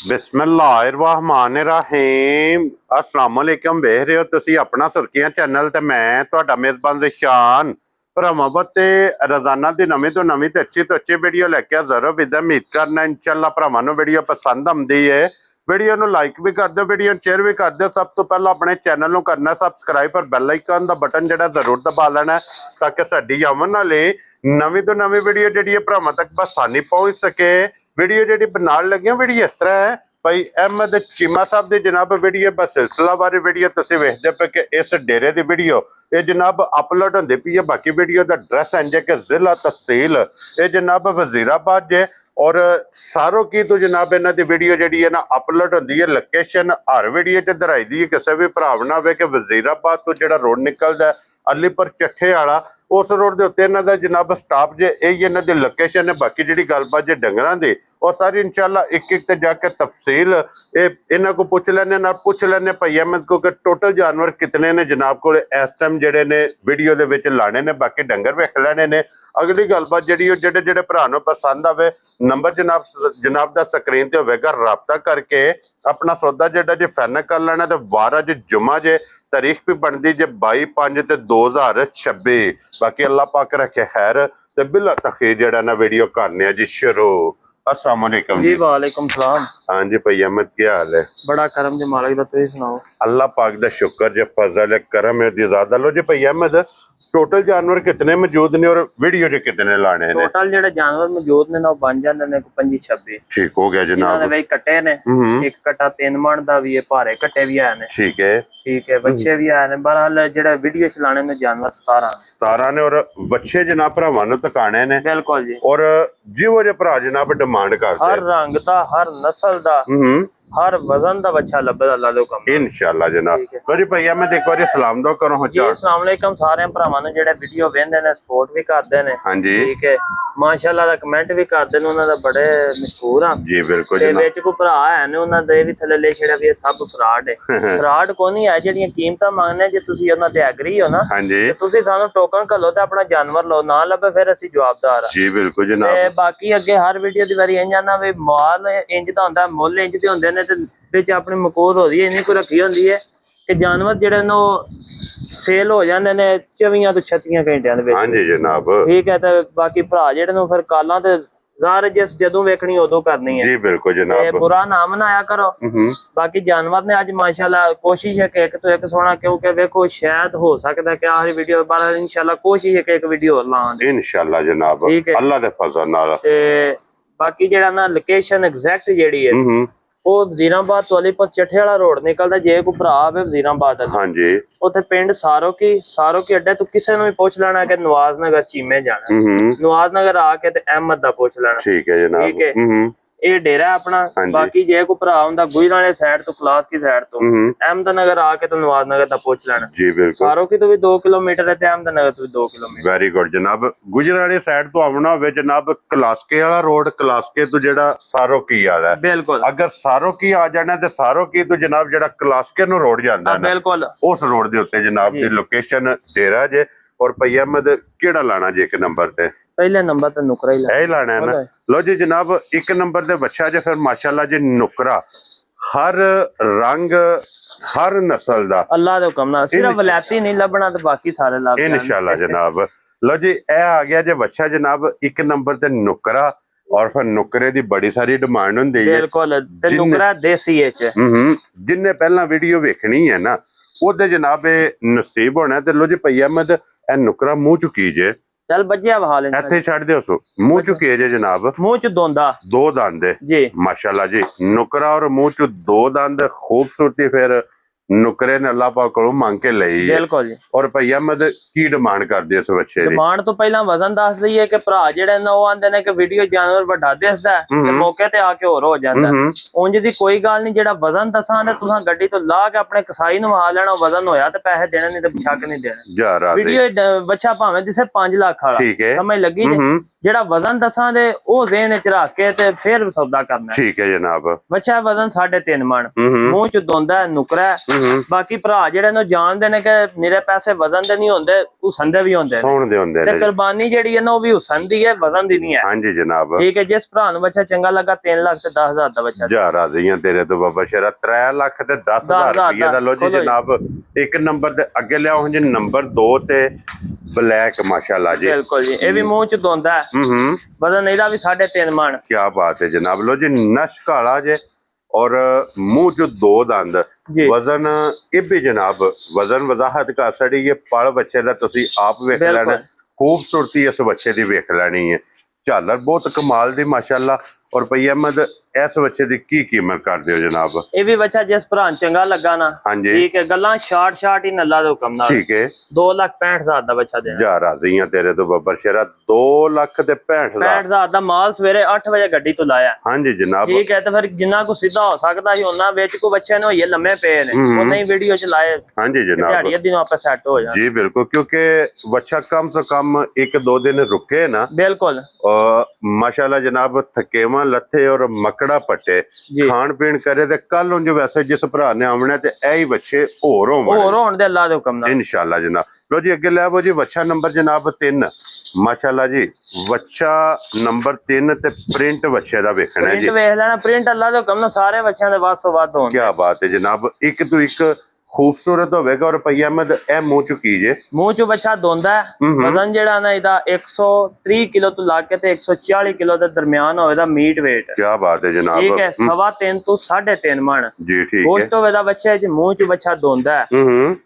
बिस्मिल्लाहिर्रहमानिर्रहीम अस्सलाम वालेकुम। वेख रहे हो तुसी अपना सुर्खियां चैनल ते मैं तुहाडा मेजबान रिशान भरावां ते रोजाना दी नवीं तो अच्छी वीडियो लैके हाज़र हो। विद उम्मीद करना इंशाअल्लाह भरावां नूं वीडियो पसंद आउंदी है। वीडियो नूं लाइक भी कर दो, वीडियो शेयर भी कर दो। सब तो पहला अपने चैनल नूं करना सबसक्राइब और बैल आइकन दा बटन जिहड़ा जरूर दबा लेना ताकि साडी आवन वाली नवीं तो नवीं वीडियो जिहड़ी भरावां तक आसानी पहुंच सके। वीडियो जी बनाने लगे वीडियो इस तरह है भाई अहमद चीमा साहब की जनाब वीडियो बस सिलसिला बारे वीडियो तुसीं वेखदे पे कि इस डेरे की वीडियो ये जनाब अपलोड होंदी पई है। बाकी वीडियो का एड्रैस इंज है कि जिला तहसील ये जनाब वजीराबाद जे और सारों की तो जनाब इन्हां दी वीडियो जिहड़ी है ना अपलोड होंदी है। लोकेशन हर वीडियो च दराई दी है किसी भी भरा ना होवे कि वजीराबाद तो जिहड़ा रोड निकलदा है अलीपुर चट्ठे वाला उस रोड के उत्ते इन्हां दा जनाब स्टाफ जे यही इन्हां दी लोकेशन है। बाकी जिहड़ी गलबात जे डंगरां दी और सारी इंशाअल्लाह एक एक ते जाके तफसील इन्हां को पूछ लैने ना पूछ लैने भाई अहमद को कि टोटल जानवर कितने ने जनाब को इस टाइम जेडे ने वीडियो दे विच लाने ने। बाकी डंगर वेख लेने ने। अगली गलबात जिहड़ी जेडे जेडे भरा नूं पसंद आवे नंबर जनाब दा स्क्रीन ते होवेगा राबता करके अपना सौदा जेडा जे फाइनल कर लेना। ते वार अज जुमा जे तारीख भी बनती जे 22/5/2026। बाकी अल्लाह पाक रखे खैर ते बिला तखीर जेड़ा ना वीडियो करने जी शुरू। अस्सलाम वालेकुम जी। वालेकुम सलाम। हाँ जी भाई अहमद क्या हाल है? बड़ा करम जी मालिक दा, तुसीं सुनाओ? अल्लाह पाक दा शुक्र जे फजल है करम है दी ज़्यादा लो जी भाई अहमद। टोटल जानवर कितने मौजूद ने और वीडियो जे कितने लाने ने? टोटल जेडे जानवर मौजूद ने ना बन जांदे ने 25-26। ठीक हो गया जनाब। इन्हां दे विच कट्टे ने एक कट्टा 3 मन दा भी है, भारे कट्टे भी आए ने। ठीक है बच्चे भी आए ने। बहरहाल जेडे वीडियो चलाने ने जानवर 17 ने और बच्चे जनाब भरावां नूं तकाने ने। बिल्कुल जी। और जिहो जे भरा जनाब डिमांड करदे हर रंग दा हर नस्ल दा हर वजन दा बच्चा लब्बे अल्लाह दे हुक्म इंशाअल्लाह जनाब। तो जी भैया मैं एक बार सलाम दो करो। जी अस्सलाम वालेकुम सारे भरावां नूं जेडे वीडियो वेंदे ने सपोर्ट भी करदे ने। हां जी ठीक है माशाअल्लाह दा कमेंट भी करदे ने। उन्हां दा बड़े मशहूर हां जी बिल्कुल ते विच को भरा है ने उन्हां दे भी थल्ले ले छड़े भी सब फ्रॉड है। फ्रॉड कोनी है जेड़ियां कीमतां मांगने जे तुसी उन्हां ते एग्री हो ना हां जी ते तुसी सानू टोकन घलो ते अपना जानवर लो ना लबे फिर असि जवाबदार हां जी बिल्कुल जनाब। ते बाकी अगे हर वीडियो दी वारी इंज आना वे माल इंज दा हुंदा मुੱਲ इंज दे हुंदे ने ते विच अपनी मकूद होदी है इन्नी को रखी हुंदी है कि जानवर जेडे ने सेल हो जांदे ने 24 तो 36 घंटियां दे विच। हां जी जनाब ठीक है। ते बाकी भरा जेडे ने फिर कालां ते ज़ाहिर जिस जदों वेखनी उदों करनी है जी बिल्कुल जनाब। बुरा ना मनाया करो। बाकी जानवर ने आज माशाल्लाह कोशिश है कि एक तो एक सोना क्योंकि देखो शायद हो सकता है कि आखिरी वीडियो बार इंशाल्लाह कोशिश है कि एक वीडियो और लां इंशाल्लाह जनाब अल्लाह दे फजल नाल। ते बाकी जेड़ा ना लोकेशन एग्जैक्ट जेड़ी है वो वजीराबाद तो अलीपुर चट्ठे वाला रोड निकलदा जे को भरा आवे वजीराबाद हां जी उथे पिंड सारो की अड्डे तो किसी ने भी पूछ लेना कि नवाज नगर चीमे जाना नवाज नगर आके ते अहमद दा पूछ लेना। ठीक है जनाब। ठीक है ये डेरा है अपना। बाकी जे को भरा हुंदा गुजराने साइड तो क्लास की साइड तो अहमद नगर आके तो नवाज नगर दा पूछ लेना जी बिल्कुल। सारो की तो भी 2 किलोमीटर है ते अहमद नगर तो भी 2 किलोमीटर। वेरी गुड जनाब। गुजराने साइड तो आवना होवे जनाब क्लासके वाला रोड क्लासके तो जेड़ा सारो की आ रहा है बिल्कुल। अगर सारो की आ जाना ते सारो की तो जनाब जेड़ा क्लासके नु रोड जांदा है बिल्कुल उस रोड दे उत्ते जनाब दी लोकेशन डेरा जे। और भई अहमद केड़ा लाना जे एक नंबर ते? पहले नंबर ते नुकरा ही लाना है ना। लो जी जनाब एक नंबर ते बच्चा जे फिर माशाल्लाह जी नुकरा हर रंग हर नस्ल दा अल्लाह दे हुक्म नाल सिर्फ वलैती नहीं लबना ते बाकी सारे लग जाने इंशाल्लाह जनाब। लो जी ए आ गया जे बच्चा जनाब एक नंबर ते नुकरा और फिर नुकरे दी बड़ी सारी डिमांड हुंदी है बिल्कुल ते नुकरा देसी है च जिन्ने पहला वीडियो वेखनी है ना ओदे जनाब नसीब होना। ते लो जी भई अहमद ए नुकरा मुंह चुकी जे चल बज्जिया बहाल इत्थे छड़ दियो सो मुंह चुके जे जनाब मुंह च दोंदा 2 दंद जी माशाल्लाह जी नुकरा और मुंह च 2 दंद खूबसूरती फिर नुकरे ने अल्लाह पाक को मांग के लई बिल्कुल जी। और भई अहमद की डिमांड करदे इस बच्चे दी? डिमांड तो पहला वजन दस दईए कि भरा जेड़े ने ओ आंदे ने कि वीडियो जानवर वड्डा दिसदा है ते मौके ते आके होर हो जांदा है। उंज दी कोई गल नहीं जेड़ा वजन दसां ने तुसां गड्डी तो ला के अपने कसाई नु आ लेना वजन होया ते पैसे देने नहीं ते शक नहीं देना। वीडियो बच्चा भावें जिसे 5 लाख वाला समझ लगी जे जेड़ा वजन दसां दे ओ ज़हन च रख के ते फिर सौदा करना। ठीक है जनाब। बच्चा वजन 3.5 मन मुंह च दोंदा है नुकरा ਬਾਕੀ ਭਰਾ ਜਿਹੜੇ ਨੂੰ ਜਾਣਦੇ ਨੇ ਕਿ ਮੇਰੇ ਪੈਸੇ ਵਜ਼ਨ ਦੇ ਨਹੀਂ ਹੁੰਦੇ, ਹੁਸਨ ਵੀ ਹੁੰਦੇ ਹੁੰਦੇ ਤੇ ਕੁਰਬਾਨੀ ਜਿਹੜੀ ਹੈ ਨਾ ਉਹ ਵੀ ਹੁਸਨ ਦੀ ਹੈ, ਵਜ਼ਨ ਦੀ ਨਹੀਂ ਹੈ। ਹਾਂਜੀ ਜਨਾਬ ਠੀਕ ਹੈ। ਜਿਸ ਭਰਾ ਨੂੰ ਬੱਚਾ ਚੰਗਾ ਲੱਗਾ 3 ਲੱਖ ਤੇ 10,000 ਦਾ ਬੱਚਾ ਜਾ ਰਾਜ਼ੀਆਂ ਤੇਰੇ ਤੋਂ ਬਾਬਾ ਸ਼ੇਰਾ 3 ਲੱਖ ਤੇ 10,000 ਰੁਪਏ ਦਾ। ਲੋ ਜੀ ਜਨਾਬ ਇੱਕ ਨੰਬਰ ਦੇ ਅੱਗੇ ਲਿਆਓ ਜੀ, ਨੰਬਰ 2 ਤੇ ਬਲੈਕ ਮਾਸ਼ਾਅੱਲਾ ਜੀ। ਬਿਲਕੁਲ ਜੀ, ਇਹ ਵੀ ਮੂੰਹ ਚ ਦੋਂਦਾ ਹੈ। ਵਜ਼ਨ ਇਹਦਾ ਵੀ 3.5 ਮਣ। ਕੀ ਬਾਤ ਹੈ ਜਨਾਬ। ਲੋ ਜੀ ਨਸ਼ ਕਾਲਾ ਜੇ ਔਰ ਮੂੰਹ ਚ 2 ਦੰਦ। ਵਜ਼ਨ ਇਹ ਵੀ ਜਨਾਬ ਵਜ਼ਨ ਵਜ਼ਾਹਤ ਕਰ ਛੜੀ ਹੈ। ਪਲ ਬੱਚੇ ਦਾ ਤੁਸੀਂ ਆਪ ਵੇਖ ਲੈਣਾ, ਖੂਬਸੂਰਤੀ ਇਸ ਬੱਚੇ ਦੀ ਵੇਖ ਲੈਣੀ ਹੈ। ਝਾਲਰ ਬਹੁਤ ਕਮਾਲ ਦੀ ਮਾਸ਼ਾਅੱਲਾ। ਔਰ ਭਈ ਅਹਿਮਦ ਇਸ ਬੱਚੇ ਦੀ ਕੀ ਕੀਮਤ ਕਰਦੇ ਹੋ ਜਨਾਬ? ਇਹ ਵੀ ਬੱਚਾ ਜਿਸ ਭਰਾ ਨੂੰ ਚੰਗਾ ਲੱਗਾ ਨਾ, ਹਾਂਜੀ ਠੀਕ ਹੈ, ਗੱਲਾਂ ਸ਼ਾਰਟ ਹੀ ਨੱਲਾ ਦੇ ਹੁਕਮ ਨਾਲ। ਠੀਕ ਹੈ। 2,65,000 ਦਾ ਬੱਚਾ ਦੇਣਾ। ਜਾ ਰਾਜ਼ੀਆਂ ਤੇਰੇ ਤੋਂ ਬੱਬਰ ਸ਼ੇਰਾ 2,65,000 ਦਾ ਮਾਲ ਸਵੇਰੇ 8 ਵਜੇ ਗੱਡੀ ਤੋਂ ਲਾਇਆ। ਹਾਂਜੀ ਜਨਾਬ ਠੀਕ ਹੈ। ਤੇ ਫਿਰ ਜਿੰਨਾ ਕੋ ਸਿੱਧਾ ਹੋ ਸਕਦਾ ਸੀ ਉਹਨਾਂ ਵਿੱਚ ਕੋ ਬੱਚੇ ਨੇ ਹੋਈਏ ਲੰਮੇ ਪਏ ਨੇ, ਉਹਨਾਂ ਹੀ ਵੀਡੀਓ ਚ ਲਾਏ। ਹਾਂਜੀ ਜਨਾਬ ਦਿਹਾੜੀ ਅੱਧੀ ਨੂੰ ਆਪੇ ਸੈੱਟ ਹੋ ਜਾਣਾ। ਜੀ ਬਿਲਕੁਲ, ਕਿਉਂਕਿ ਬੱਚਾ ਕਮ ਸੇ ਕਮ 1-2 दिन ਰੁਕੇ ਨਾ। ਬਿਲकुल ਮਾਸ਼ਾਅੱਲਾ ਜਨਾਬ ਥਕੇਵਾਂ ਲੱਥੇ ਔਰ ਮਕੜਾ ਪੱਟੇ ਖਾਣ ਪੀਣ ਕਰੇ ਤੇ ਕੱਲ ਉਂਝ ਵੈਸੇ ਜਿਸ ਭਰਾ ਨੇ ਆਉਣਾ ਤੇ ਇਹ ਹੀ ਬੱਚੇ ਹੋਰ ਹੋਣ ਦੇ ਅੱਲਾ ਦੇ ਹੁਕਮ ਨਾਲ ਇਨਸ਼ਾਅੱਲਾ ਜਨਾਬ। ਲੋ ਜੀ ਅੱਗੇ ਲੈ ਆਵੋ ਜੀ ਬੱਚਾ ਨੰਬਰ ਜਨਾਬ 3 ਮਾਸ਼ਾਅੱਲਾ ਜੀ। ਬੱਚਾ ਨੰਬਰ 3 ਤੇ ਪ੍ਰਿੰਟ ਬੱਚੇ ਦਾ ਵੇਖਣਾ ਜੀ। ਪ੍ਰਿੰਟ ਵੇਖ ਲੈਣਾ, ਪ੍ਰਿੰਟ ਅੱਲਾ ਦੇ ਹੁਕਮ ਨਾਲ ਸਾਰੇ ਬੱਚਿਆਂ ਦੇ ਵੱਸੋਂ ਵੱਧ ਹੋਣ। ਕੀ ਬਾਤ ਹੈ ਜਨਾਬ। ਇੱਕ ਤੋਂ ਇੱਕ खूबसूरत होगा। और भैया अहमद ए मुंह चु कीजिए, मुंह चु बच्चा दोंदा है। वजन जेड़ा ना इदा 130 किलो तो लाके ते 140 किलो दे दरमियान होवेदा मीट वेट। क्या बात है जनाब। ठीक है। 3.25 तो 3.5 मन जी ठीक है। गोश्त होवेदा बच्चे च मुंह चु बच्चा दोंदा है।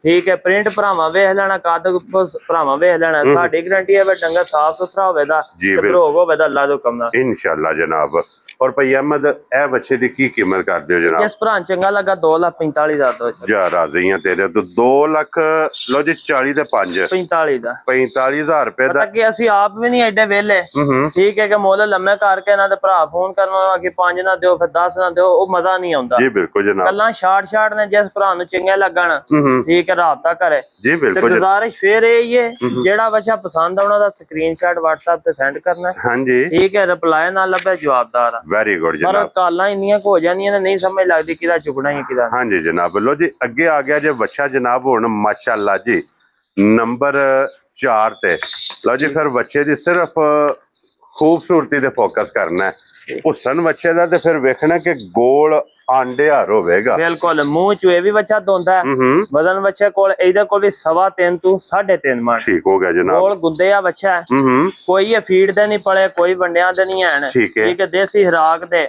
ठीक है। प्रिंट भरावा वेख लेना, कद भरावा वेख लेना, साडी गारंटी है वे डंगर साफ सुथरा होवेदा ते भरोग होवेदा अल्लाह दे हुक्म नाल इंशाअल्लाह जनाब। और भैया अहमद ए बच्चे दी की कीमत कर दियो जनाब? जिस भरा चंगा लगा 2,45,000 दा। जा राजी हैं तेरे तो 2 लाख लो जी 40 ते 5 45 दा 45,000 रुपए दा। कि ਅਸੀਂ ਆਪ ਵੀ ਨਹੀਂ ਐਡੇ ਵੇਲੇ। ਠੀਕ ਹੈ ਕਿ ਮੁੱਲ ਲੰਮੇ ਕਰਕੇ ਇਹਨਾਂ ਦੇ ਭਰਾ ਫੋਨ ਕਰਨਾ ਕਿ 5 ਨਾ ਦਿਓ ਫਿਰ 10 ਨਾ ਦਿਓ, ਉਹ ਮਜ਼ਾ ਨਹੀਂ ਆਉਂਦਾ। ਜੀ ਬਿਲਕੁਲ ਜਨਾਬ। ਗੱਲਾਂ ਸ਼ਾਰਟ ਨੇ, ਜਿਸ ਭਰਾ ਨੂੰ ਚੰਗੇ ਲੱਗਣ ਠੀਕ ਹੈ ਰਾਬਤਾ ਕਰੇ। ਜੀ ਬਿਲकुल। ਗੁਜ਼ਾਰਿਸ਼ ਫੇਰ ਇਹ ਹੈ ਜਿਹੜਾ ਬੱਚਾ ਪਸੰਦ ਆਉਣਾ ਦਾ ਸਕਰੀਨਸ਼ਾਟ WhatsApp ਤੇ ਸੈਂਡ ਕਰਨਾ। ਹਾਂਜੀ ਠੀਕ ਹੈ। ਰਿਪਲਾਈ ਨਾਲ ਲੱਭੇ ਜਵਾਬਦਾਰ। ਵੈਰੀ ਗੁੱਡ ਜਨਾਬ। ਪਰ ਕਾਲਾਂ ਇੰਨੀਆਂ ਹੋ ਜਾਂਦੀਆਂ ਨੇ ਨਹੀਂ ਸਮਝ ਲੱਗਦੀ ਕਿਹਦਾ ਚੁਗਣਾ ਹੈ ਕਿਹਦਾ। ਹਾਂਜੀ ਜਨਾਬ। ਲੋ ਜੀ ਅੱਗੇ ਆ ਗਿਆ ਜੇ ਬੱਚਾ ਜਨਾਬ ਹੁਣ ਮਾਸ਼ਾਅੱਲਾ ਜੀ ਨੰਬਰ 4 ਤੇ। ਲੋ ਜੀ ਫਿਰ ਬੱਚੇ ਦੀ ਸਿਰਫ ਖੂਬਸੂਰਤੀ ਤੇ ਫੋਕਸ ਕਰਨਾ ਹੈ। ਹੁਸਨ ਬੱਚੇ ਦਾ ਤੇ ਫਿਰ ਵੇਖਣਾ ਕਿ ਗੋਲ ਆਂਡਿਆਰ ਹੋਵੇਗਾ। ਬਿਲਕੁਲ। ਮੂੰਹ ਚ ਇਹ ਵੀ ਬੱਚਾ ਦੋਂਦਾ ਹੈ। ਵਜ਼ਨ ਬੱਚੇ ਕੋਲ ਇਹਦੇ ਕੋਲ ਵੀ 3.25 ਤੋਂ 3.5 ਮਣ। ਠੀਕ ਹੋ ਗਿਆ ਜਨਾਬ। ਕੋਲ ਗੁੱਦੇ ਆ ਬੱਚਾ ਹੈ। ਕੋਈ ਇਹ ਫੀਡ ਦੇ ਨਹੀਂ ਪਲੇ, ਕੋਈ ਵੰਡਿਆਂ ਦੇ ਨਹੀਂ ਹਨ। ਠੀਕ ਹੈ। ਦੇਸੀ ਹਰਾਕ ਦੇ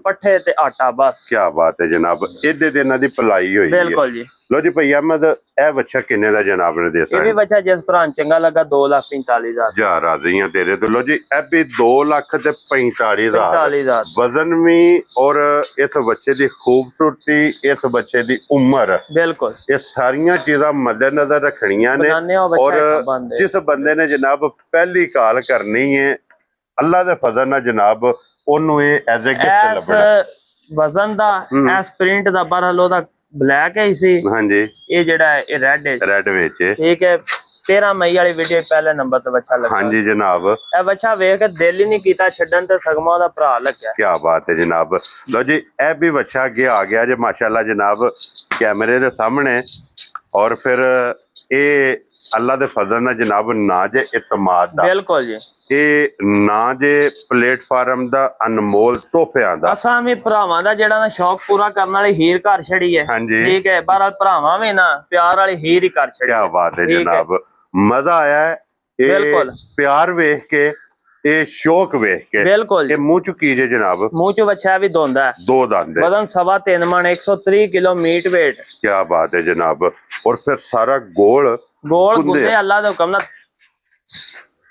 ਪੱਠੇ ਤੇ ਆਟਾ ਬਸ। ਕੀ ਬਾਤ ਹੈ ਜਨਾਬ। ਇਹਦੇ ਦੇ ਇਹਨਾਂ ਦੀ ਪਲਾਈ ਹੋਈ ਹੈ। ਬਿਲकुल ਜੀ। लो जी भैया अहमद ए बच्चा किन्ने दा जनाब ने दे ये भी बच्चा जिस भरा चंगा लगा 2,45,000 जा राजी हैं तेरे तो। लो जी ए भी 2,45,000 वजन भी और इस बच्चे दी खूबसूरती, इस बच्चे दी उम्र, बिल्कुल ये सारियां चीज़ां मद्देनजर रखनियां ने। और जिस बंदे ने जनाब पहली कॉल करनी है अल्लाह दे फजल नाल जनाब ओनू एज ए गिफ्ट लभना। वजन दा एस प्रिंट दा बरहल ओदा ब्लैक है इसी। हाँ जी। ये जेड़ा है ये रेड विच। ठीक है। 13 मई वाली वीडियो पहले नंबर ते बच्चा लगा। हाँ जी जनाब। ए बच्चा वेख के दिल ही नहीं कीता छड्डन ते सगमा दा भरा लग्या। क्या बात है जनाब। लो जी ए भी बच्चा अगे आ गया जे माशाल्लाह जनाब कैमरे दे सामने। और फिर ये अल्लाह दे फजल नाल जनाब ना जे इतमाद दा। बिल्कुल जी। ये ना जे प्लेटफार्म दा अनमोल तोहफियां दा। असां भी भरावां दा जेड़ा ना शौक पूरा करन वाली हीर घर छड़ी है। हाँ जी। ठीक है। बहरहाल भरावां भी ना प्यार वाली हीर ही कर छड़ी। क्या बात है जनाब। मजा आया है। बिल्कुल। प्यार वेख के ये शौक वेख के। बिल्कुल। ये मुंह चु कीजिए जनाब। मुंह चु बच्चा भी दोंदा है। 2 दंद। वजन 3.25 मन 130 किलो मीट वेट। क्या बात है जनाब। और फिर सारा गोल गुंदे अल्लाह दे हुक्म नाल।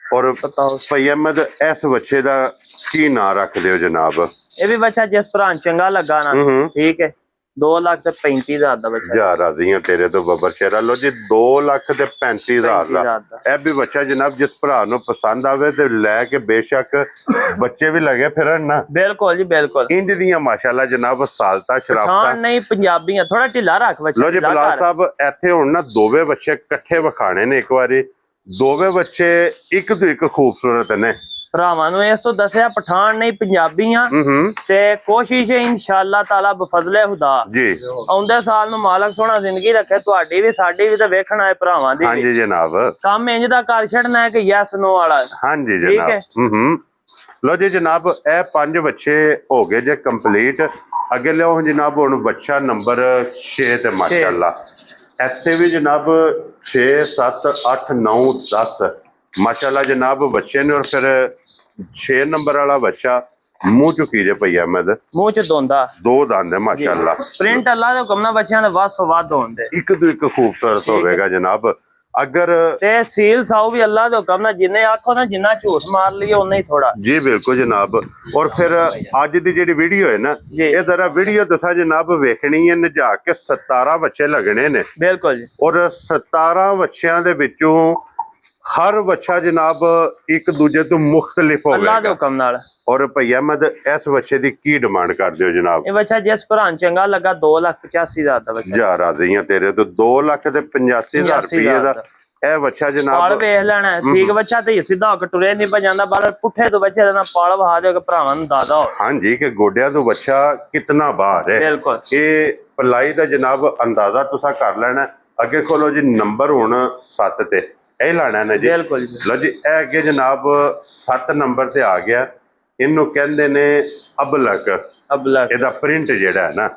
और भैया अहमद इस बच्चे दा की नाम रख दियो जनाब? ये भी बच्चा जिस भरा चंगा लगा ना। ठीक है। 2,35,000 दा बच्चा। जा राजी हैं तेरे तो बबर शेरा। लो जी 2,35,000 दा ए भी बच्चा जनाब जिस भरा नु पसंद आवे ते लेके बेशक बच्चे भी लगे फिरन ना। बिल्कुल जी बिल्कुल। इंज दियां माशाल्लाह जनाब सालता शराबता नहीं पंजाबी थोड़ा ढिला रख बच्चा। लो जी बिलाल साहब इत्थे हुण ना दोवे बच्चे इकट्ठे विखाने ने एक बारी। दोवे बच्चे एक तो एक खूबसूरत ने। ਭਰਾਵਾਂ ਨੂੰ ਇਸ ਤੋਂ ਦੱਸਿਆ ਪਠਾਨ ਨਹੀਂ ਪੰਜਾਬੀ ਆ ਤੇ ਕੋਸ਼ਿਸ਼ ਹੈ ਇਨਸ਼ਾਅੱਲਾ ਤਾਲਾ ਬਫਜ਼ਲੇ ਖੁਦਾ ਜੀ ਆਉਂਦੇ ਸਾਲ ਨੂੰ ਮਾਲਕ ਸੋਹਣਾ ਜ਼ਿੰਦਗੀ ਰੱਖੇ, ਤੁਹਾਡੀ ਵੀ ਸਾਡੀ ਵੀ ਤੇ ਵੇਖਣ ਆਏ ਭਰਾਵਾਂ ਦੀ। ਹਾਂਜੀ ਜਨਾਬ, ਕੰਮ ਇੰਜ ਦਾ ਕਰ ਛੱਡਣਾ ਹੈ ਕਿ ਯੈਸ ਨੋ ਵਾਲਾ। ਹਾਂਜੀ ਜਨਾਬ। ਲੋ ਜੀ ਜਨਾਬ, ਇਹ 5 ਬੱਚੇ ਹੋ ਗਏ ਜੇ ਕੰਪਲੀਟ। ਅੱਗੇ ਲਿਓ ਜਨਾਬ ਹੁਣ ਬੱਚਾ ਨੰਬਰ 6 ਤੇ ਮਾਸ਼ਾਅੱਲਾ ਇੱਥੇ ਵੀ ਜਨਾਬ 6 7 8 9 10 ਮਾਸ਼ਾਅੱਲਾ ਜਨਾਬ ਬੱਚੇ ਨੇ। ਔਰ ਫਿਰ 6 ਨੰਬਰ ਵਾਲਾ ਬੱਚਾ ਮੂੰਹ ਚੁੱਕੀ ਜੇ ਪਈ ਅਹਿਮਦ, ਮੂੰਹ ਚ ਦੋਂਦਾ 2 ਦੰਦ ਹੈ ਮਾਸ਼ਾਅੱਲਾ। ਪ੍ਰਿੰਟ ਅੱਲਾ ਦੇ ਹੁਕਮ ਨਾਲ ਬੱਚਿਆਂ ਦੇ ਵੱਸ ਵੱਧ ਹੋਣਦੇ, ਇੱਕ ਤੋਂ ਇੱਕ ਖੂਬਸੂਰਤ ਹੋਵੇਗਾ ਜਨਾਬ। अगर ते सील साऊ भी अल्लाह दे हुक्म ना जिन्ने आखो ना जिन्ना झूठ मार लियो उन्ना ही थोड़ा। जी बिल्कुल जनाब। और फिर अज दी जेडी वीडियो है ना, ये जरा वीडियो दसा जनाब वेखनी है, नजा के 17 बच्चे लगने ने। बिल्कुल। और 17 बच्चों दे विचों हर बच्चा जनाब एक दूजे तो मुख्तलिफ होगा अल्लाह दे हुक्म नाल। और भई अहमद इस बच्चे दी की डिमांड कर दियो जनाब? ये बच्चा जिस भरान चंगा लगा 2,85,000 दा बच्चा। जा राज़ी तेरे तो 2,85,000 रुपये दा ਇਹ ਬੱਚਾ ਜਨਾਬ ਪਾਲ ਵੇਖ ਲੈਣਾ ਠੀਕ ਬੱਚਾ ਤੇ ਸਿੱਧਾ ਹੋ ਕੇ ਟੁਰੇ ਨਹੀਂ ਭਜਾਂਦਾ, ਬਾਹਰ ਪੁੱਠੇ ਤੋਂ ਬੱਚੇ ਦਾ ਪਾਲ ਵਹਾ ਦਿਓ ਕਿ ਭਰਾਵਾਂ ਨੂੰ ਦਾਦਾ ਹੋ। ਹਾਂਜੀ ਕਿ ਗੋਡਿਆਂ ਤੋਂ ਬੱਚਾ ਕਿੰਨਾ ਬਾਹਰ ਹੈ। ਬਿਲਕੁਲ। ਇਹ ਪਲਾਈ ਦਾ ਜਨਾਬ ਅੰਦਾਜ਼ਾ ਤੁਸੀਂ ਕਰ ਲੈਣਾ। ਅੱਗੇ ਖੋਲੋ ਜੀ ਨੰਬਰ ਹੁਣ 7 ਤੇ ਇਹ ਲਾਣਾ ਨੇ ਜੀ। ਬਿਲकुल ਲੋ ਜੀ ਇਹ ਅੱਗੇ ਜਨਾਬ 7 ਨੰਬਰ ਤੇ ਆ ਗਿਆ। ਇਹਨੂੰ ਕਹਿੰਦੇ ਨੇ ਅਬਲਕ। ਅਬਲਕ ਇਹਦਾ ਪ੍ਰਿੰਟ ਜਿਹੜਾ ਹੈ ਨਾ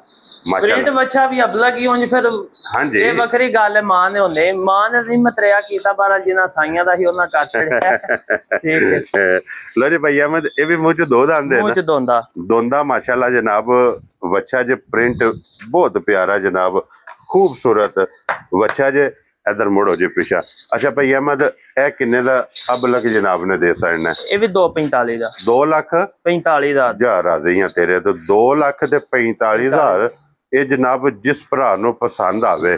ਪ੍ਰਿੰਟ ਬੱਚਾ ਵੀ ਅਬਲਕ ਹੀ ਉਂਝ ਫਿਰ। ਹਾਂਜੀ ਇਹ ਵੱਖਰੀ ਗੱਲ ਹੈ, ਮਾਂ ਨੇ ਹੁੰਦੇ ਮਾਂ ਨੇ ਹਿੰਮਤ ਰਿਆ ਕੀਤਾ ਬਾਰਾ ਜਿਨਾ ਸਾਈਆਂ ਦਾ ਸੀ ਉਹਨਾਂ ਕਰ ਛੜਿਆ। ਠੀਕ ਹੈ। ਲੋ ਜੀ ਭਈ ਅਹਿਮਦ ਇਹ ਵੀ ਮੂੰਹ ਚ 2 ਦੰਦ ਹੈ, ਮੂੰਹ ਚ ਦੋਂਦਾ ਮਾਸ਼ਾਅੱਲਾ ਜਨਾਬ। ਬੱਚਾ ਜੇ ਪ੍ਰਿੰਟ ਬਹੁਤ ਪਿਆਰਾ ਜਨਾਬ, ਖੂਬਸੂਰਤ ਬੱਚਾ ਜੇ। इधर मुड़ो जी पीछा। अच्छा भाई अहमद ए किन्ने दा अबलक जनाब ने दे सकना? ये भी 2,45,000 दा। 2,45,000 हजार राज़ी तेरे तो 2,45,000 ये जनाब जिस भरा नूं पसंद आवे।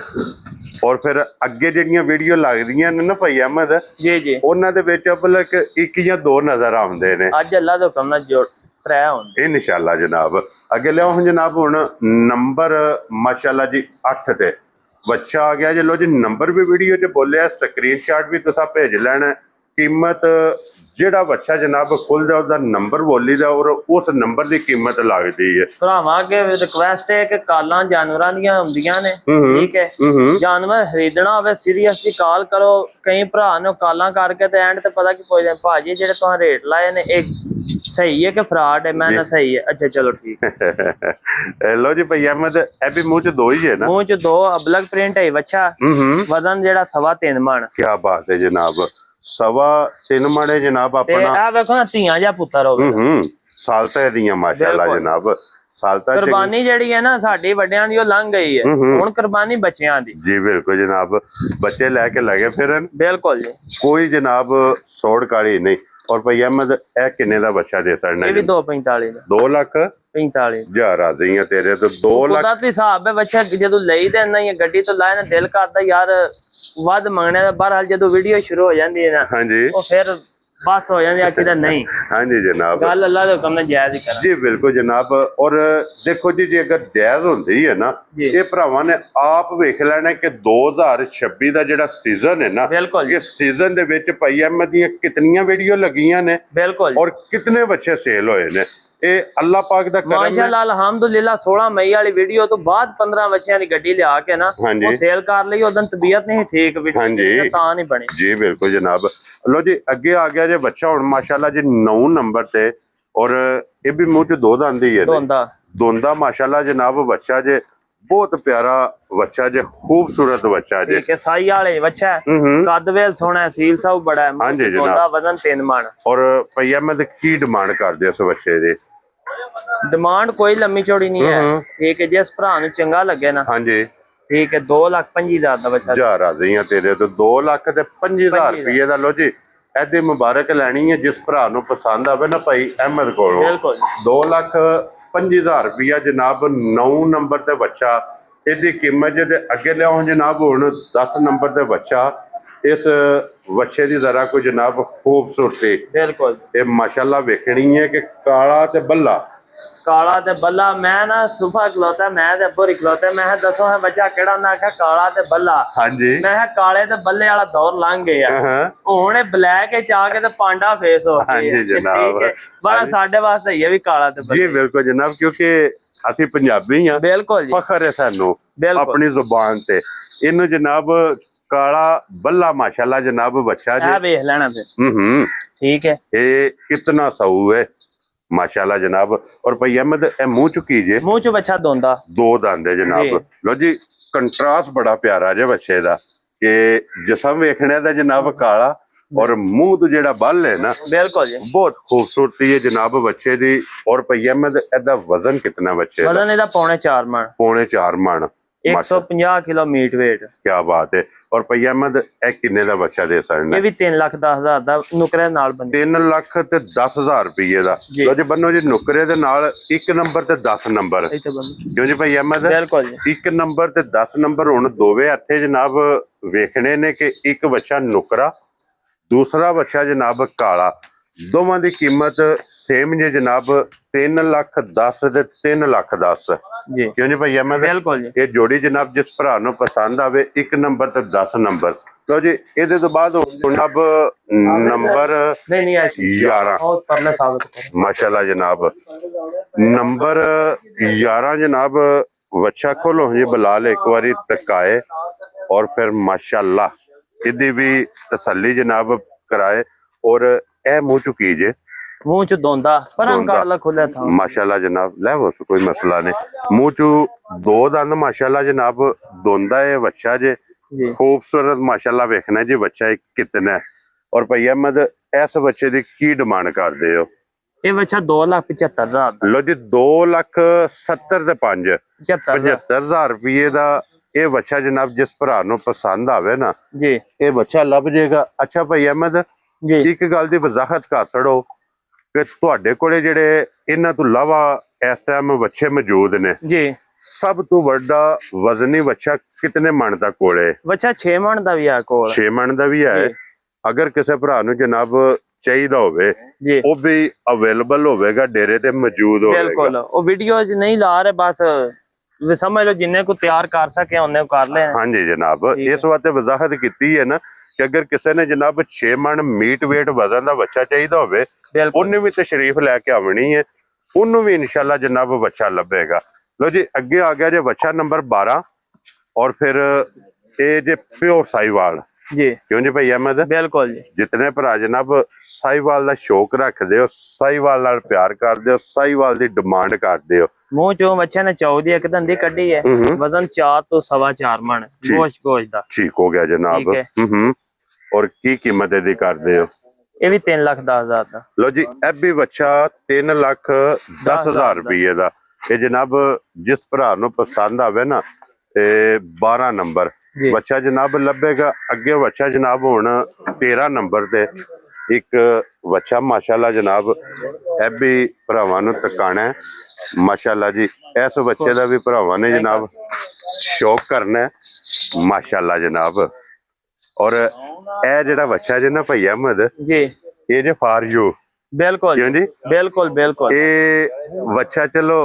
और फिर अगे जिहड़ियां वीडियो लगदियां ने ना भाई अहमद जी जी उन्हां दे विच अबलक 1 या 2 नजर आउंदे ने। अज अल्लाह दे हुक्म नाल जोड़ 3 होंदे इंशाअल्लाह जनाब। अगे लिओ जनाब हुण नंबर माशाअल्लाह जी 8 ते बच्चा आ गया। जो लो जी नंबर भी वीडियो च बोलिया, स्क्रीनशॉट भी तुसा भेज लेना। कीमत जेड़ा बच्चा जनाब खुलदा उसदा नंबर बोली दा और उस नंबर दी कीमत लगदी है। भरावां अगे रिक्वेस्ट है कि कालां जानवरां दियां हुंदियां ने, ठीक है। जानवर खरीदना होवे सीरियसली कॉल करो। कई भरा ने कालां करके ते एंड ते पता की पुछदे भाजी जेड़े तुहां रेट लाए ने एक सही है कि फ्रॉड है? मैंने सही है। अच्छा चलो ठीक है। लो जी भाई अहमद ए भी मुंह च 2 ही है ना? मुंह च 2 अबलक प्रिंट है बच्चा। वजन जेड़ा 3.25 मन। क्या बात है जनाब, 3.25 मन है जनाब। अपना आ देखो ना धीयां जा पुत्तर होवे। सालता दियां माशाअल्लाह जनाब। सालता कुर्बानी जेड़ी है ना साडी वड्डियां दी ओ लंघ गई है, हुण कुर्बानी बच्चियां दी। जी बिल्कुल जनाब, बच्चे लेके लगे फिरन। बिल्कुल जी, कोई जनाब सोड़ काली नहीं। और भाई अहमद ए किन्ने दा बच्चा दे सकना? ये भी 2,45,000 दा। 2,45,000 राज़ी है तेरे तो 2 लाख दा हिसाब है बच्चा। जदों लई दे ना ये गड्डी तो लाए ना दिल करदा यार वध मंगने दा। बहरहाल जदों वीडियो शुरू हो जांदी है ना, हां जी, ओ फिर बस हो जांदी आखिदा नहीं। हां जी जनाब, गल अल्लाह दे हुक्म नाल जायज ही करा। जी बिल्कुल जनाब। और देखो जी जे अगर जायज होंदी है ना, ये भरावां ने आप वेख लेना कि 2026 दा जेड़ा सीजन है ना, ये सीजन दे विच भाई अहमद दी कितनियां वीडियो लगियां ने। बिल्कुल। और कितने बच्चे सेल होए ने। ये अल्लाह पाक दा करम है माशाअल्लाह अल्हम्दुलिल्लाह। 16 मई वाली वीडियो तो बाद 15 बच्चों की गड्डी लिया के ना वो सेल कर लई। उस दिन तबीयत नहीं ठीक वीडियो तां नहीं बनी। जी बिल्कुल जनाब। लो जी अगे आ गया जे बच्चा हुण माशाअल्लाह जी 9 नंबर ते। और ये भी मुंह च 2 दंद ही है, दोंदा माशाअल्लाह जनाब। बच्चा जे बहुत प्यारा बच्चा जे, खूबसूरत बच्चा जे। ठीक है, साई वाले बच्चा है, कद वेल सोहना है, सील साउ बड़ा है। हां जी जनाब, वजन 3 मन। और भैया मैं की डिमांड कर दे इस बच्चे दी? डिमांड कोई लम्मी चौड़ी नहीं है, ठीक है। जिस भरा नूं चंगा लगे ना, हां जी, ठीक है। 2,25,000 दा बच्चा। जा राज़ी है तेरे तो 2,25,000 रुपये दा। लो जी एदी मुबारक लैनी है जिस भरा नूं पसंद आवे ना भाई अहमद कोलों। बिल्कुल। 2,25,000 रुपया जनाब। 9 नंबर ते बच्चा इसकी कीमत जे। अगे लियाओ जनाब हुण 10 नंबर ते बच्चा। इस बच्चे की जरा कोई जनाब खूबसूरती बिल्कुल ये माशाअल्लाह वेखनी है कि काला ते बल्ला ਕਾਲਾ ਤੇ ਬੱਲਾ ਮੈਂ ਨਾ ਸੁਫਾ ਖਲੋਤਾ ਮੈਂ ਤੇ ਅੱਬਰ ਖਲੋਤੇ ਮੈਂ ਕਿਹਾ ਦੱਸੋ ਹੈ ਬੱਚਾ ਕਿਹੜਾ ਨਾ ਆਖਿਆ ਕਾਲਾ ਤੇ ਬੱਲਾ ਹਾਂਜੀ ਮੈਂ ਕਿਹਾ ਕਾਲੇ ਤੇ ਬੱਲੇ ਵਾਲਾ ਦੌਰ ਲੰਘ ਗਿਆ ਹੁਣ ਇਹ ਬਲੈਕ ਚ ਆ ਕੇ ਤੇ ਪਾਂਡਾ ਫੇਸ ਹੋ ਗਿਆ ਹਾਂਜੀ ਜਨਾਬ ਬੜਾ ਸਾਡੇ ਵਾਸਤੇ ਇਹ ਵੀ ਕਾਲਾ ਤੇ ਬੱਲਾ ਜੀ ਬਿਲਕੁਲ ਜਨਾਬ ਕਿਉਂਕਿ ਅਸੀਂ ਪੰਜਾਬੀ ਆ ਬਿਲਕੁਲ ਜੀ ਫਖਰ ਹੈ ਸਾਨੂੰ ਬਿਲਕੁਲ ਆਪਣੀ ਜ਼ੁਬਾਨ ਤੇ ਇਹਨੂੰ ਜਨਾਬ ਕਾਲਾ ਬੱਲਾ ਮਾਸ਼ਾਅੱਲਾ ਜਨਾਬ ਬੱਚਾ ਇਹ ਵੇਖ ਲੈਣਾ ਫਿਰ ठीक है ये कितना सऊ है माशाल्लाह जनाब और भाई अहमद ए मुंह चु कीजिए मुंह चु बच्चा दोंदा दो दंद है जनाब लो जी कंट्रास्ट बड़ा प्यारा जे बच्चे दा कि जिसम वेखने दा जनाब काला और मुंह तो जेड़ा बल है ना बिल्कुल जी बहुत खूबसूरती है जनाब बच्चे दी और भाई अहमद एदा वजन कितना बच्चे दा वजन एदा पौने 4 मन 150 किलो मीट वेट क्या बात है और भैया अहमद ए किन्ने दा बच्चा दे सकने ये भी 3,10,000 दा नुकरे नाल बने 3,10,000 रुपये दा लो जी बन्नो जी नुकरे दे नाल 1 नंबर ते 10 नंबर क्यों जी भैया अहमद बिल्कुल जी 1 नंबर ते 10 नंबर हुण दोवे हत्थे जनाब वेखने ने कि एक बच्चा नुकरा दूसरा बच्चा जनाब काला दोवां दी कीमत सेम जे जनाब 3,10,000 ते 3,10,000 जी क्यों जी भैया अहमद बिल्कुल जी ये जोड़ी जनाब जिस भरा नूं पसंद आवे 1 नंबर ते 10 नंबर तो जी ਇਹਦੇ ਤੋਂ ਬਾਅਦ जनाब नंबर 11 माशाल्लाह जनाब नंबर 11 जनाब बच्चा खोलो जी बिलाल एक बारी तकाए और फिर माशाल्लाह इदी भी तसल्ली जनाब कराए और ए मुंह चु कीजिए मुंह च दोंदा पर अंगाला खुला था माशाल्लाह जनाब ले वो कोई मसला नहीं मुंह चु दो दंद माशाल्लाह जनाब दोंदा है बच्चा जे खूबसूरत माशाल्लाह वेखना जी बच्चा कितना है और भैया अहमद इस बच्चे की की डिमांड कर दे हो ये बच्चा 2,75,000 लो जी 2,70,000 ते 75,000 रुपये दा ये बच्चा जनाब जिस भरा नूं पसंद आवे ना जी ये बच्चा लभ जाएगा अच्छा भैया अहमद जी एक गल दी वजाहत कर छड़ो कि तुहाडे कोले जेड़े इन्हां तो इलावा इस टाइम बच्चे मौजूद ने जी सब तो बड़ा वजनी बच्चा कितने मन दा कोले बच्चा 6 मन दा भी है कोल 6 मन दा भी है अगर किसी भरा नूं जनाब चाहिदा होवे जी वो भी अवेलेबल होवेगा डेरे ते मौजूद होवेगा बिल्कुल वो वीडियोज नहीं ला रहे बस समझ लो जिन्ने को तैयार कर सके उन्ने कर ले हां जी जनाब इस वास्ते वजाहत कीती है ना कि अगर किसी ने जनाब 6 मन मीट वेट वजन दा बच्चा चाहिदा होवे उन्हें भी तशरीफ लैके आवनी है उन्होंने भी इंशाल्लाह जनाब बच्चा लभेगा लो जी अगे आ गया जी बच्चा नंबर 12 और फिर ये जे प्योर साहिवाल जी क्यों जी भाई अहमद बिल्कुल जी जितने भरा जनाब साहिवाल दा शौक रखदे हो साहिवाल नाल प्यार करदे हो साहिवाल दी डिमांड करदे हो मुंह चो बच्चे ने 14 एक दंदी कड्डी है वजन 4 तो 4.25 मन गोश्त दा ठीक हो गया जनाब और की कीमत दी करदे हो ये भी 3,10,000 दा लो जी ए भी बच्चा 3,10,000 रुपये दा ये जनाब जिस भरा नूं पसंद आवे ना 12 नंबर बच्चा जनाब लभेगा अगे बच्चा जनाब हुण 13 नंबर ते एक बच्चा माशाल्लाह जनाब ए भी भरावां नूं तकाना है माशाल्लाह जी इस बच्चे दा भी भरावां ने जनाब शौक करना है माशाल्लाह जनाब और ए जेड़ा बच्चा जे ना भैया अहमद जी ये जे फॉर यू बिल्कुल क्यों जी बिल्कुल बिल्कुल ये बच्चा चलो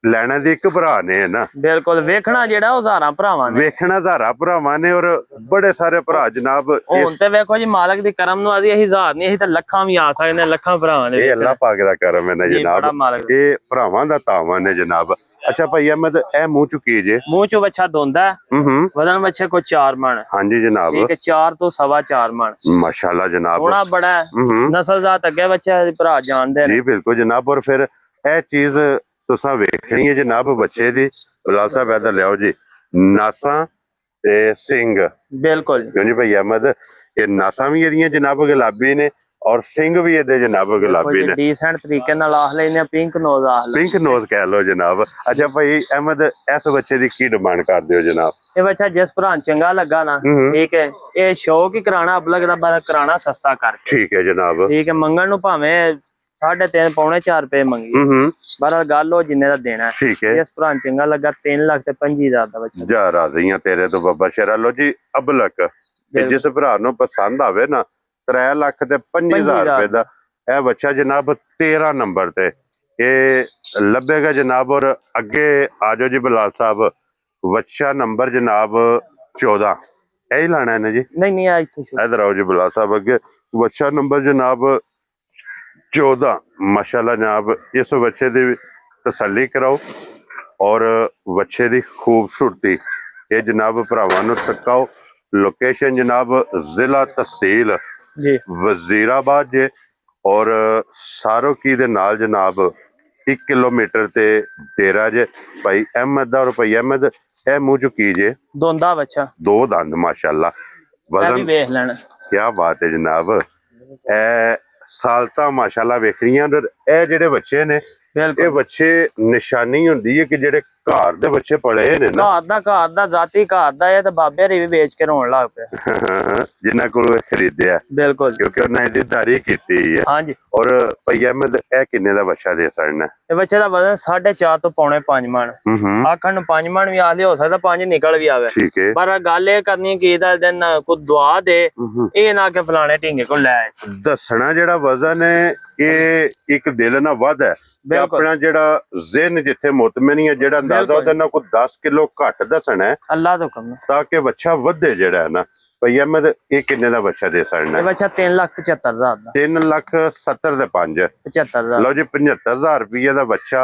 ਲੈਣਾ ਦੀ ਇੱਕ ਭਰਾ ਨੇ ਨਾ ਬਿਲਕੁਲ ਵੇਖਣਾ ਜਿਹੜਾ ਉਹ ਹਜ਼ਾਰਾਂ ਭਰਾਵਾਂ ਨੇ ਵੇਖਣਾ ਹਜ਼ਾਰਾਂ ਭਰਾਵਾਂ ਨੇ ਔਰ ਬੜੇ ਸਾਰੇ ਭਰਾ ਜਨਾਬ ਹੁਣ ਤੇ ਵੇਖੋ ਜੀ ਮਾਲਕ ਦੀ ਕਰਮ ਨੂੰ ਅਸੀਂ ਹਜ਼ਾਰ ਨਹੀਂ ਅਸੀਂ ਤਾਂ ਲੱਖਾਂ ਵੀ ਆ ਸਕਦੇ ਨੇ ਲੱਖਾਂ ਭਰਾਵਾਂ ਨੇ ਇਹ ਅੱਲਾਹ ਪਾਕ ਦਾ ਕਰਮ ਹੈ ਨਾ ਜਨਾਬ ਇਹ ਭਰਾਵਾਂ ਦਾ ਤਾਵਾਨ ਹੈ ਜਨਾਬ अच्छा भाई अहमद ए मुंह चु कीजिए मुंह चो बच्चा दोंदा वजन बच्चे को 4 मन हाँ जी जनाब ठीक है 4 तो 4.25 मन माशाल्लाह जनाब सोना बड़ा है नस्लजात अगे बच्चे भरा जानते जी बिल्कुल जनाब और फिर ए चीज तुसा वेखनी है जनाब बच्चे दी बिलाल साहब इधर लियाओ जी नासा ते सिंह बिल्कुल क्यों जी भाई अहमद ये नासा भी एदियां जनाब गुलाबी ने और सिंह भी ये जनाब गुलाबी ने डिसेंट तरीके नाल आख लेने पिंक नोज आख ले पिंक नोज कह लो जनाब अच्छा भाई अहमद इस बच्चे दी की डिमांड कर दियो जनाब ये बच्चा जिस भरा चंगा लगा ना ठीक है ये शौक ही कराना अब लगदा बार कराना सस्ता करके ठीक है जनाब ठीक है मंगण नु भावे 3.5 पौने 4 रुपए मंगी बार गल हो जिन्ने दा देना है ठीक है जिस भरा चंगा लगा 3 लाख ते 25,000 दा बच्चा जा राज़ियां तेरे तो बाबा शेरा लो जी अब लक जिस भरा नु पसंद आवे ना 3 लाख ते 25,000 रुपए दा ए बच्चा जनाब 13 नंबर ते ਇਹ ਲੱਭੇਗਾ ਜਨਾਬ। ਔਰ ਅੱਗੇ ਆ ਜਾਓ ਜੀ ਬਲਾਲ ਸਾਹਿਬ, ਵੱਛਾ ਨੰਬਰ ਜਨਾਬ 14 ਇਹ ਹੀ ਲਾਣਾ ਹੈ ਨਾ ਜੀ? ਨਹੀਂ ਆ ਇੱਥੇ इधर आओ जी बलाल साहब अगे। बच्चा नंबर जनाब 14 माशाल्लाह जनाब। इस बच्चे की तसल्ली कराओ और बच्चे की खूबसूरती ये जनाब भरावां नूं तकाओ। लोकेशन जनाब जिला तहसील जी वजीराबाद जे और सारोकी दे नाल जनाब 1 किलोमीटर ते डेरा जे। भाई अहमद और भाई अहमद ए मुंह चुकी जे दोंदा बच्चा, 2 दंद माशाल्लाह। मैं भी वेख लेना। क्या बात है जनाब। ए सालता माशाल्लाह वेख रही हैं। ए जेडे बच्चे ने बिल्कुल ये बच्चे निशानी हुंदी है कि जेडे घर दे बच्चे पड़े ने ना, घर दा जाती घर दा है ते बाबे री भी बेच के रोन लग पे जिन्हां कोलों खरीदया बिल्कुल, क्योंकि उन्हें इद्दारी कीती है। हां जी। और भाई अहमद ए किन्ने दा बच्चा दे सकना? ये बच्चे दा वजन 4.5 तो पौने 5 मन। आखन 5 मन भी आले हो सकदा, 5 निकल भी आवे। ठीक है, पर गल ये करनी कि दा दिन को दुआ दे ए ना के फलाने ढींगे को ले दसना जेड़ा वजन है ये एक दिल ना वध है। अपना जेड़ा ज़हन जिथे मुतमनी है जेड़ा अंदाजा ओदे नाल कोई 10 किलो घट दसना है अल्लाह तो हुक्म ताकि बच्चा वधे जेड़ा है ना। भाई अहमद ये किन्ने दा बच्चा दे सकना है? बच्चा 3,75,000 दा। 3,70,000 दे 5 75,000। लो जी 75,000 रुपये दा बच्चा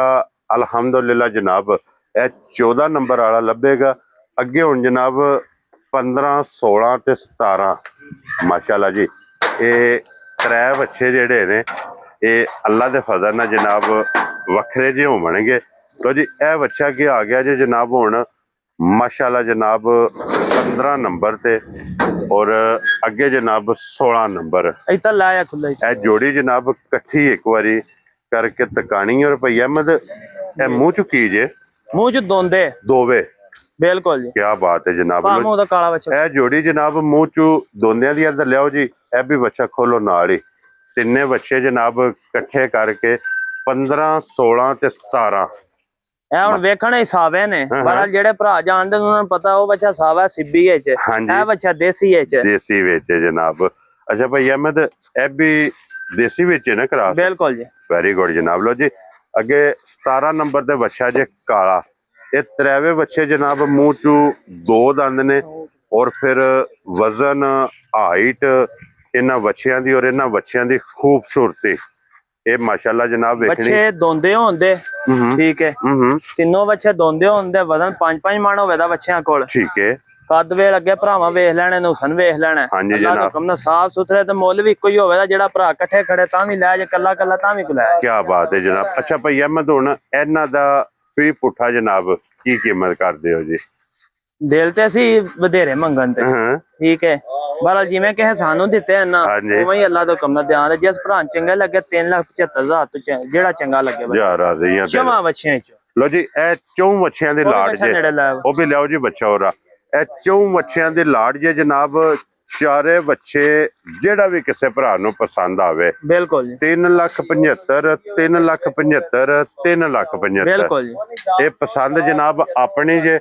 अल्हम्दुलिल्लाह जनाब। ए 14 नंबर वाला लभेगा। अगे हुण जनाब 15, 16 ते 17 माशाल्लाह जी। ये 3 बच्चे जेड़े ने ये अल्लाह दे फजल नाल जनाब वखरे जे होवणगे। तो जी ए बच्चा की आ गया जी जनाब हुण माशाल्लाह जनाब 15 नंबर ते और अगे जनाब 16 नंबर। इतना लाया खुला ए जोड़ी जनाब कट्ठी एक बारी करके तकानी। और भाई अहमद ए मुंह चुकी जे मुंह च दोंदे दोवे। बिल्कुल जी, क्या बात है जनाब। मुंह दा काला बच्चा ए जोड़ी जनाब मुंह चू दोंदियां दी इधर लियाओ जी। ए भी बच्चा खोलो नाल ही। तिन्ने बच्चे जनाब कट्ठे करके 15, 16 ते 17 ए हुण वेखण हिसाबे ने। पर जेड़े भरा जानदे उन्हां नूं पता ओ बच्चा सावा सिब्बी विच ए बच्चा देसी विच देसी विच जनाब। अच्छा भाई अहमद ए भी देसी विच है ना क्रास? बिल्कुल जी, वेरी गुड जनाब। लो जी अगे 17 नंबर दे बच्चा जे काला। ये त्रेवे बच्चे जनाब मुंह चू 2 दंद ने और फिर वजन हाइट इन्हां बच्चियां दी और इन्हां बच्चियां दी खूबसूरती ये माशाल्लाह जनाब बच्चे दोंदे होंदे। ठीक है, तीनों बच्चे दोंदे होंदे। वजन 5-5 मन होवे दा बच्चियां कोल। ठीक है, कद वे लगे भरावां वेख लेने ने, हुसन वेख लेना। अल्लाह दा हुक्म नाल साफ सुथरे ते मुੱਲ भी इक्को ही होवे दा। जेड़ा भरा इकट्ठे खड़े तां भी लै जे, कल्ला कल्ला तां भी को लै। क्या बात है जनाब। अच्छा भाई अहमद हुण इन्हां दा भी पुठा जनाब की कीमत करदे हो जी? दिल ते असी वधेरे मंगन ते ठीक है, बहरहाल जिवें किसे सानू दिते हैं ना उवें ही अल्लाह दा हुक्म नाल ध्यान। जिस भरा चंगे लगे 3,75,000 तो जेड़ा चंगा लगे जमा बच्चियां च। लो जी ए 4 बच्चियां दे लाड जे ओ भी लियाओ जी बच्चा होरा। ए 4 बच्चियां दे लाड जे जनाब। चारे बच्चे जेड़ा भी किसे भरा नूं पसंद आवे। बिल्कुल जी, 3,75,000 3,75,000 3,75,000 बिल्कुल जी। ये पसंद जनाब अपनी जे,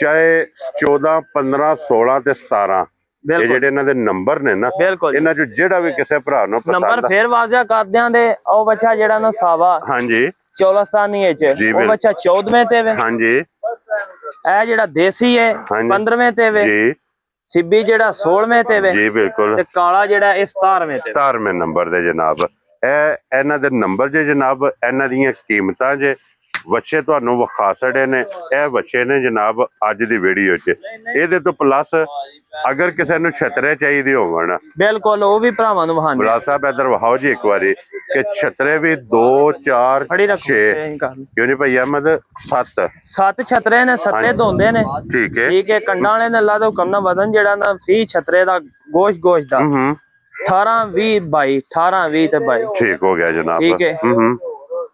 चाहे 14, 15, 16 ते 17 ये जेडे इन्हां दे नंबर ने ना, इन्हां चों जेड़ा भी किसे भरा नूं पसंद नंबर फिर वाजिया कर दियां दे। ओ बच्चा जेड़ा ना सावा हां जी चौलस्तानी च ओ बच्चा 14वें ते वे। हां जी ए जेड़ा देसी है 15वें ते वे जी। सिब्बी जेड़ा 16वें ते वे जी बिल्कुल। ते काला जेड़ा ए 17वें ते 17वें नंबर दे जनाब। ए इन्हां दे नंबर जे जनाब। इन्हां दियां कीमतां जे बच्चे तुहानू विखा छड़े ने। ए बच्चे ने जनाब अज दी वीडियो च। इहदे तो प्लस अगर किसी नू छतरे चाहिए होवन बिल्कुल ओ भी भरावां नू वहांदे। बलाल साहब इधर वहाओ जी एक बारी कि छतरे भी 2, 4, 6 क्यों नहीं भाई अहमद 7 छतरे ने, 7 धोंदे ने। ठीक है, ठीक है। कंडा वाले ने अल्लाह दा हुक्म नाल वजन जेड़ा ना फी छतरे दा गोश्त दा 18, 20, 22 18, 20 ते 22 ठीक हो गया जनाब। ठीक है,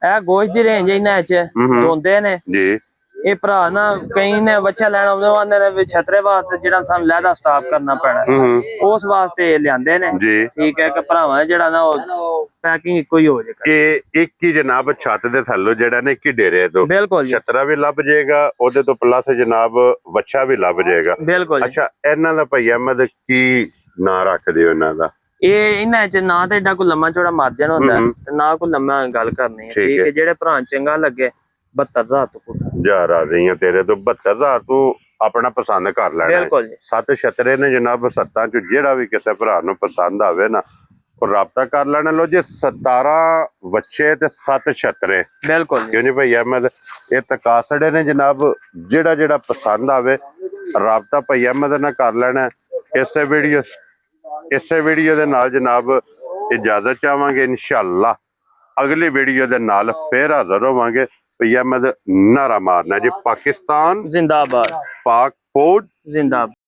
ए गोश्त दी रेंज इन्हां च धोंदे ने जी। ये भरा ना कई ने बच्चा लैना आंदे ने छतरे वास्ते जेड़ा सानू लैदा स्टाफ करना पैना उस वास्ते लियांदे ने जी। ठीक है कि भरावां जेड़ा ना पैकिंग इक्को ही हो जाए। ये एक ही जनाब छत दे थल्लो जेड़ा ने एक ही डेरे तो बिल्कुल छतरा भी लभ जाएगा ओदे तो प्लस जनाब बच्चा भी लभ जाएगा। बिल्कुल। अच्छा इन्हां दा भाई अहमद की ना रख दियो इन्हां दा? ਇਹ ਇਹਨਾਂ ਚ ਨਾ ਤਾਂ ਏਡਾ ਕੋਈ ਲੰਮਾ ਚੌੜਾ ਮਾਰਜਨ ਹੁੰਦਾ ਤੇ ਨਾ ਕੋਈ ਲੰਮਾ ਗੱਲ ਕਰਨੀ ਹੈ। ਠੀਕ ਹੈ, ਜਿਹੜੇ ਭਰਾ ਚੰਗਾ ਲੱਗੇ 72,000 ਤੋਂ ਪੁੱਟ ਯਾਰ ਆ ਗਈਆਂ ਤੇਰੇ ਤੋਂ 72,000 ਤੂੰ ਆਪਣਾ ਪਸੰਦ ਕਰ ਲੈਣਾ। ਬਿਲਕੁਲ ਜੀ। 7 ਛਤਰੇ ਨੇ ਜਨਾਬ, 7 ਚ ਜਿਹੜਾ ਵੀ ਕਿਸੇ ਭਰਾ ਨੂੰ ਪਸੰਦ ਆਵੇ ਨਾ ਉਹ ਰਾਬਤਾ ਕਰ ਲੈਣਾ। ਲੋ ਜੀ 17 ਬੱਚੇ ਤੇ 7 ਛਤਰੇ, ਬਿਲਕੁਲ ਕਿਉਂ ਨਹੀਂ ਭਈ ਅਹਿਮਦ, ਇਹ ਤਕਾਸੜੇ ਨੇ ਜਨਾਬ। ਜਿਹੜਾ ਪਸੰਦ ਆਵੇ ਰਾਬਤਾ ਭਈ ਅਹਿਮਦ ਨਾਲ ਕਰ ਲੈਣਾ। ਇਸੇ ਵੀਡੀਓ ਦੇ ਨਾਲ ਜਨਾਬ ਇਜਾਜ਼ਤ ਚਾਹਾਂਗੇ। ਇਨਸ਼ਾਅੱਲਾ ਅਗਲੀ ਵੀਡੀਓ ਦੇ ਨਾਲ ਫੇਰ ਹਾਜ਼ਰ ਹੋਵਾਂਗੇ। ਭਈ ਅਹਿਮਦ ਨਾਰਾ ਮਾਰਨਾ ਜੀ, ਪਾਕਿਸਤਾਨ ਜ਼ਿੰਦਾਬਾਦ, ਪਾਕ ਫੌਜ ਜ਼ਿੰਦਾਬਾਦ।